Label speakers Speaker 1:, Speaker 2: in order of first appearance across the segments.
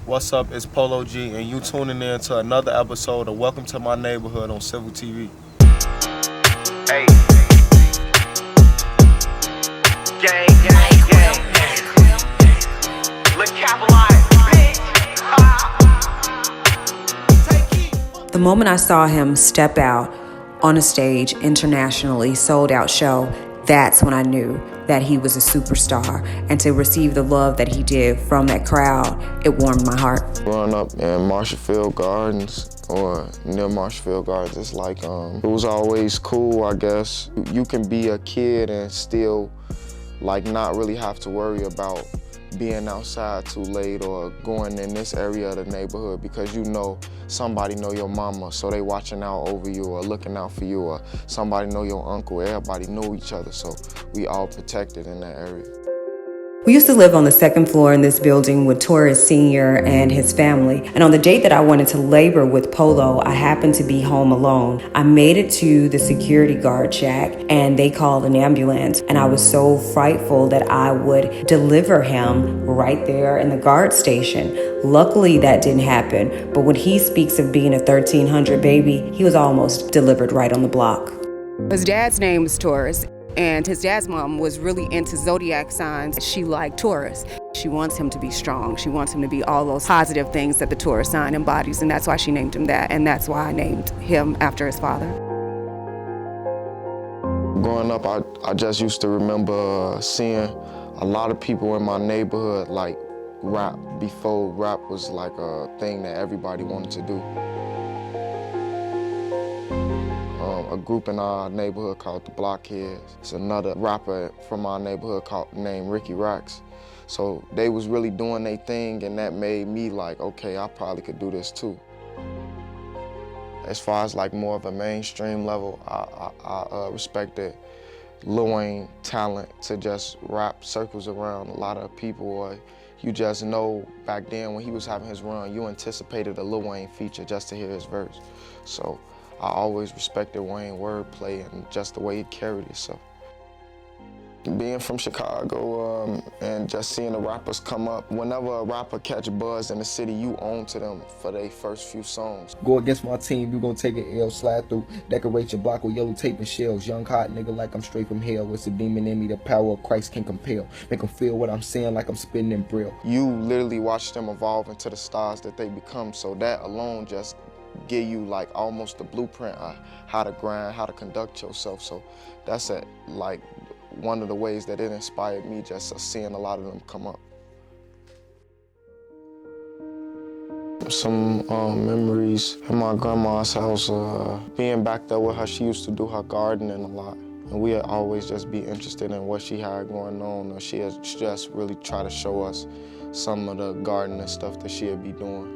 Speaker 1: What's up? It's Polo G, and you tuning in to another episode of Welcome to My Neighborhood on Civil TV.
Speaker 2: Hey. Gang, gang, gang. Look, capitalize, bitch.
Speaker 3: The moment I saw him step out on a stage internationally, sold out show, that's when I knew that he was a superstar. And to receive the love that he did from that crowd, it warmed my heart.
Speaker 4: Growing up in Marshallfield Gardens or near Marshallfield Gardens, it's like, it was always cool, I guess. You can be a kid and still like not really have to worry about being outside too late or going in this area of the neighborhood because you know somebody know your mama, so they watching out over you or looking out for you, or somebody know your uncle. Everybody know each other, so we all protected in that area.
Speaker 3: We used to live on the second floor in this building with Torres Sr. and his family. And on the date that I wanted to labor with Polo, I happened to be home alone. I made it to the security guard shack and they called an ambulance. And I was so frightful that I would deliver him right there in the guard station. Luckily, that didn't happen. But when he speaks of being a 1300 baby, he was almost delivered right on the block.
Speaker 5: His dad's name is Taurus. And his dad's mom was really into zodiac signs. She liked Taurus. She wants him to be strong. She wants him to be all those positive things that the Taurus sign embodies, and that's why she named him that, and that's why I named him after his father.
Speaker 4: Growing up, I just used to remember seeing a lot of people in my neighborhood like rap before rap was like a thing that everybody wanted to do. A group in our neighborhood called the Blockheads. It's another rapper from our neighborhood named Ricky Rax. So they was really doing their thing, and that made me like, okay, I probably could do this too. As far as like more of a mainstream level, I respected Lil Wayne talent to just wrap circles around a lot of people. Or you just know back then when he was having his run, you anticipated a Lil Wayne feature just to hear his verse. So I always respected Wayne's wordplay and just the way he carried himself. Being from Chicago and just seeing the rappers come up, whenever a rapper catch buzz in the city, you own to them for their first few songs.
Speaker 6: Go against my team, you gon' take an L, slide through, decorate your block with yellow tape and shells. Young hot nigga like I'm straight from hell. It's a demon in me, the power of Christ can compel. Make them feel what I'm saying like I'm spitting in Braille.
Speaker 4: You literally watch them evolve into the stars that they become, so that alone just give you like almost the blueprint of how to grind, how to conduct yourself. So that's like one of the ways that it inspired me, just seeing a lot of them come up. Some memories in my grandma's house, being back there with her. She used to do her gardening a lot, and we'd always just be interested in what she had going on, or she'd just really try to show us some of the gardening stuff that she'd be doing.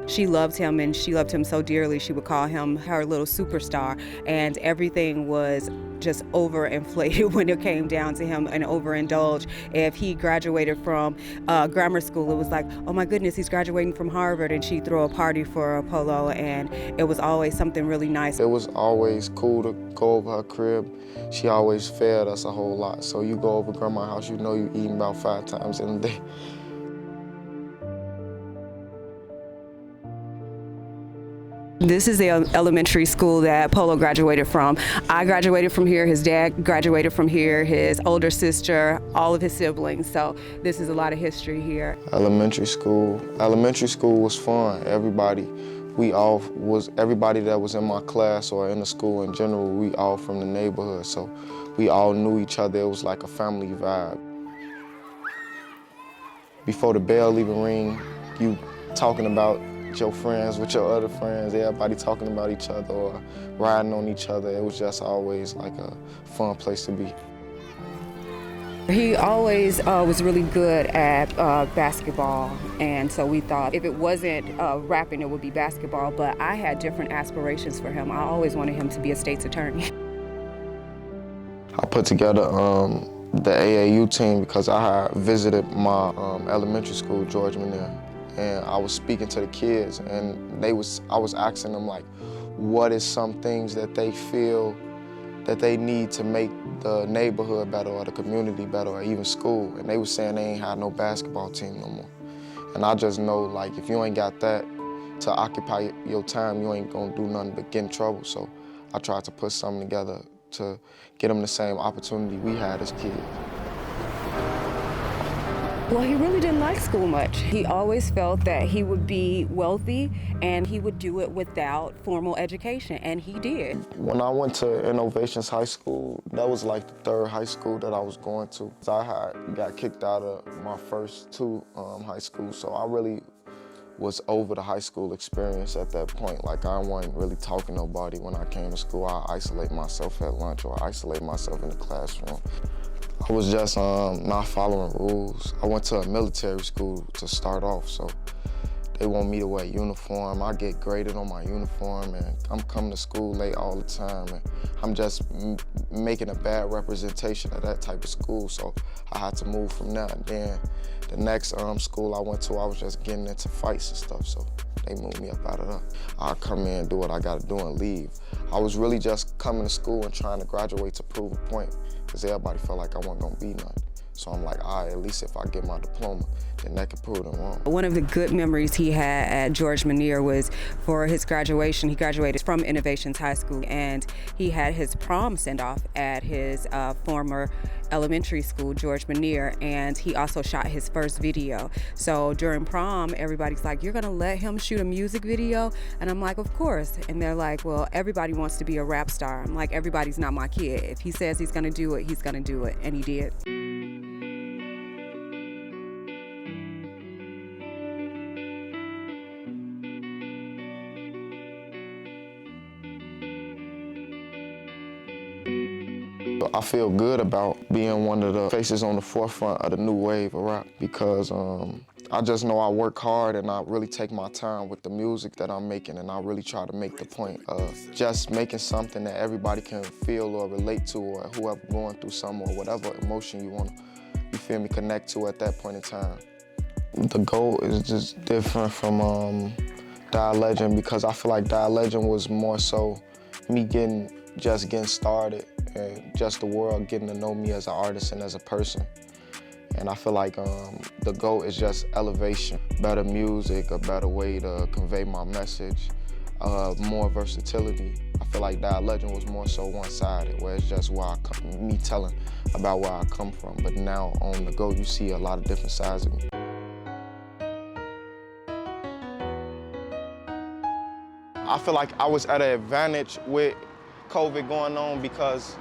Speaker 5: She loved him, and she loved him so dearly. She would call him her little superstar, and everything was just overinflated when it came down to him, and overindulged. If he graduated from grammar school, it was like, oh my goodness, he's graduating from Harvard, and she'd throw a party for Apollo, and it was always something really nice.
Speaker 4: It was always cool to go over her crib. She always fed us a whole lot. So you go over grandma's house, you know you eating about 5 times in a day.
Speaker 5: This is the elementary school that Polo graduated from. I graduated from here, his dad graduated from here, his older sister, all of his siblings. So this is a lot of history here.
Speaker 4: Elementary school was fun. Everybody that was in my class or in the school in general, we all from the neighborhood. So we all knew each other. It was like a family vibe. Before the bell even ring, you talking about your friends with your other friends, everybody talking about each other or riding on each other. It was just always like a fun place to be.
Speaker 5: He always was really good at basketball, and so we thought if it wasn't rapping, it would be basketball, but I had different aspirations for him. I always wanted him to be a state's attorney.
Speaker 4: I put together the AAU team because I had visited my elementary school, George Manel. And I was speaking to the kids, and I was asking them like, what is some things that they feel that they need to make the neighborhood better or the community better or even school. And they were saying they ain't had no basketball team no more. And I just know, like, if you ain't got that to occupy your time, you ain't gonna do nothing but get in trouble. So I tried to put something together to get them the same opportunity we had as kids.
Speaker 5: Well, he really didn't like school much. He always felt that he would be wealthy and he would do it without formal education, and he did.
Speaker 4: When I went to Innovations High School, that was like the third high school that I was going to. I got kicked out of my first two high schools, so I really was over the high school experience at that point. Like, I wasn't really talking to nobody when I came to school. I isolate myself at lunch or isolate myself in the classroom. I was just not following rules. I went to a military school to start off, so they want me to wear a uniform. I get graded on my uniform, and I'm coming to school late all the time, and I'm just making a bad representation of that type of school, so I had to move from there. And then the next school I went to, I was just getting into fights and stuff, so they moved me up out of there. I come in, do what I gotta do, and leave. I was really just coming to school and trying to graduate to prove a point, because everybody felt like I wasn't gonna be nothing. So I'm like, all right, at least if I get my diploma, then that could prove them wrong.
Speaker 5: One of the good memories he had at George Muneer was for his graduation. He graduated from Innovations High School, and he had his prom send-off at his former elementary school, George Muneer, and he also shot his first video. So during prom, everybody's like, you're gonna let him shoot a music video? And I'm like, of course. And they're like, well, everybody wants to be a rap star. I'm like, everybody's not my kid. If he says he's gonna do it, he's gonna do it, and he did.
Speaker 4: I feel good about being one of the faces on the forefront of the new wave of rap, because I just know I work hard and I really take my time with the music that I'm making, and I really try to make the point of just making something that everybody can feel or relate to, or whoever going through something or whatever emotion you want to, you feel me, connect to at that point in time. The goal is just different from Die Legend, because I feel like Die Legend was more so me just getting started, and just the world getting to know me as an artist and as a person. And I feel like the goal is just elevation, better music, a better way to convey my message, more versatility. I feel like Die Legend was more so one-sided, where it's just me telling about where I come from. But now on the go, you see a lot of different sides of me. I feel like I was at an advantage with COVID going on, because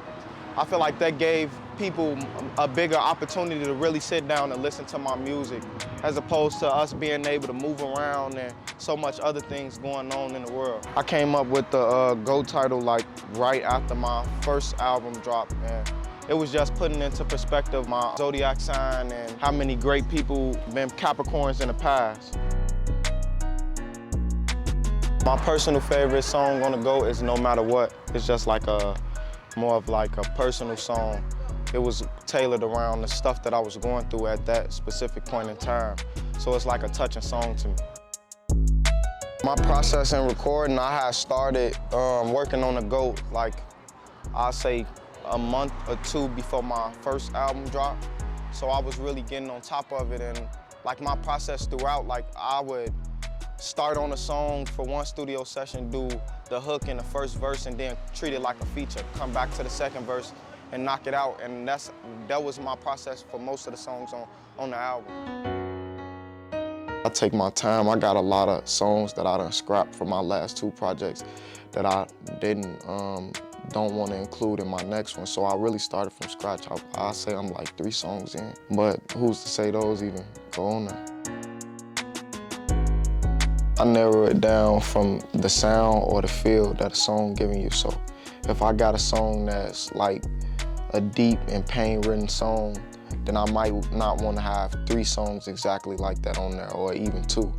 Speaker 4: I feel like that gave people a bigger opportunity to really sit down and listen to my music, as opposed to us being able to move around and so much other things going on in the world. I came up with the Go title like right after my first album dropped, and it was just putting into perspective my zodiac sign and how many great people been Capricorns in the past. My personal favorite song on the go is No Matter What. It's just like more of like a personal song. It was tailored around the stuff that I was going through at that specific point in time. So it's like a touching song to me. My process in recording, I had started working on the go, like I'll say a month or two before my first album dropped. So I was really getting on top of it, and like my process throughout, like I would start on a song for one studio session, do the hook in the first verse, and then treat it like a feature. Come back to the second verse and knock it out. And that was my process for most of the songs on the album. I take my time. I got a lot of songs that I done scrapped from my last two projects that I don't want to include in my next one. So I really started from scratch. I say I'm like 3 songs in, but who's to say those even go on there? I narrow it down from the sound or the feel that a song giving you. So if I got a song that's like a deep and pain-ridden song, then I might not want to have 3 songs exactly like that on there, or even 2.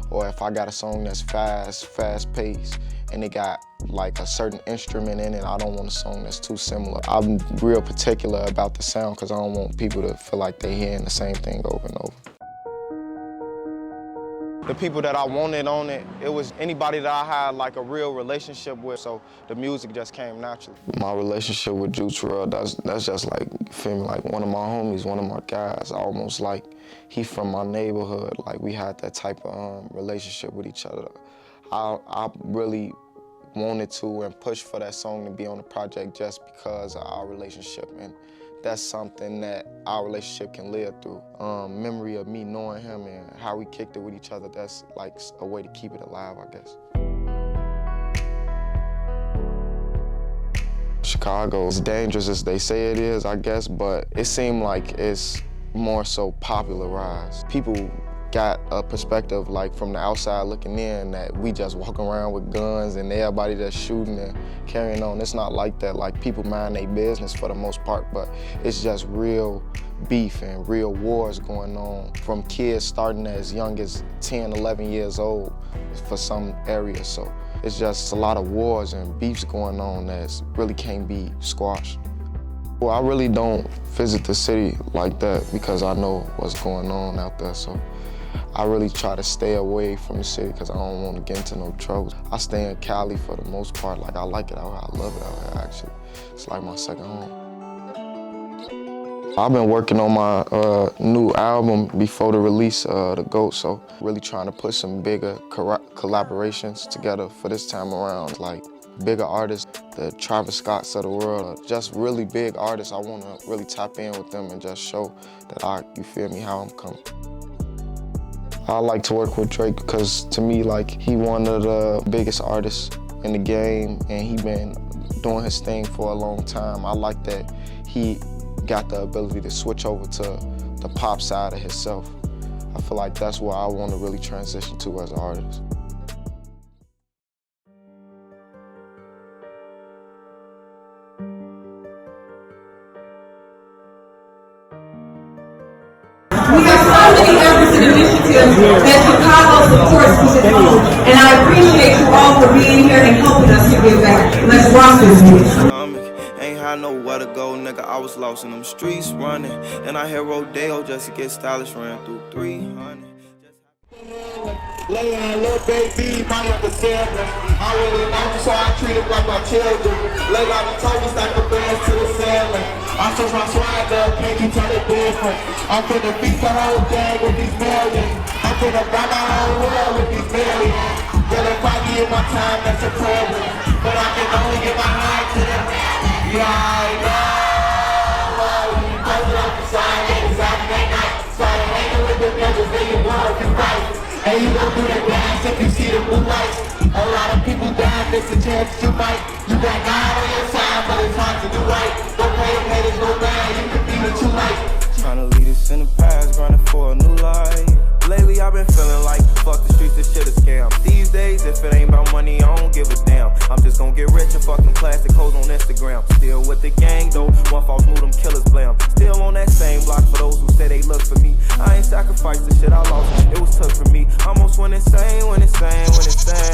Speaker 4: Or if I got a song that's fast-paced, and it got like a certain instrument in it, I don't want a song that's too similar. I'm real particular about the sound, because I don't want people to feel like they're hearing the same thing over and over. The people that I wanted on it, it was anybody that I had like a real relationship with, so the music just came naturally. My relationship with Juice WRLD, that's just like, you feel me, like one of my homies, one of my guys, almost like he from my neighborhood, like we had that type of relationship with each other. I really wanted to and pushed for that song to be on the project just because of our relationship, and that's something that our relationship can live through. Memory of me knowing him and how we kicked it with each other, that's like a way to keep it alive, I guess. Chicago is dangerous as they say it is, I guess, but it seemed like it's more so popularized. People got a perspective like from the outside looking in that we just walk around with guns and everybody just shooting and carrying on. It's not like that. Like, people mind their business for the most part, but it's just real beef and real wars going on from kids starting as young as 10, 11 years old for some areas. So it's just a lot of wars and beefs going on that really can't be squashed. Well, I really don't visit the city like that because I know what's going on out there. So I really try to stay away from the city because I don't want to get into no trouble. I stay in Cali for the most part. Like, I like it out here. I love it out here, actually. It's like my second home. I've been working on my new album before the release of The GOAT, so really trying to put some bigger collaborations together for this time around. Like, bigger artists, the Travis Scotts of the world, just really big artists. I want to really tap in with them and just show that you feel me, how I'm coming. I like to work with Drake because to me, like, he one of the biggest artists in the game and he been doing his thing for a long time. I like that he got the ability to switch over to the pop side of himself. I feel like that's where I want to really transition to as an artist.
Speaker 7: We have so many efforts and initiatives that Chicago supports each and all, and I appreciate you all for being here and helping us to give back. Let's rock this music.
Speaker 8: Ain't had nowhere to go, nigga, I was lost in them streets running. And I hit Rodeo just to get stylish, ran through 300.
Speaker 9: Lay on little baby, my younger sibling. I really know you, so I treat it like my children. Lay on the toes, stack the bands to the ceiling. I switch my swag up, can't you tell it different? I'm finna beat the whole gang with these millions. I'm finna buy my whole world with these millions. Girl, if I give my time, that's a problem. But I can only give my heart to them. Yeah, I know. Well, you post it up the side, niggas out at night. Started hanging with the niggas, then you know if you right. And you gon' do the dance if you see the blue lights. A lot of people die, miss a chance that you might. You got God on your side, but it's hard to do right. Don't pray them haters go down, you can be what you like.
Speaker 8: Tryna lead us in the past, grinding for a new life. Lately I've been feeling like, fuck the streets, this shit a scam. These days, if it ain't about money, I don't give a damn. I'm just gon' get rich and fuck them plastic hoes on Instagram. Still with the gang though, one false move, them killers blam. Still on that same block for those who say they look for me. I ain't sacrificed the shit I lost, it was took for me. Almost went insane, went insane, went insane.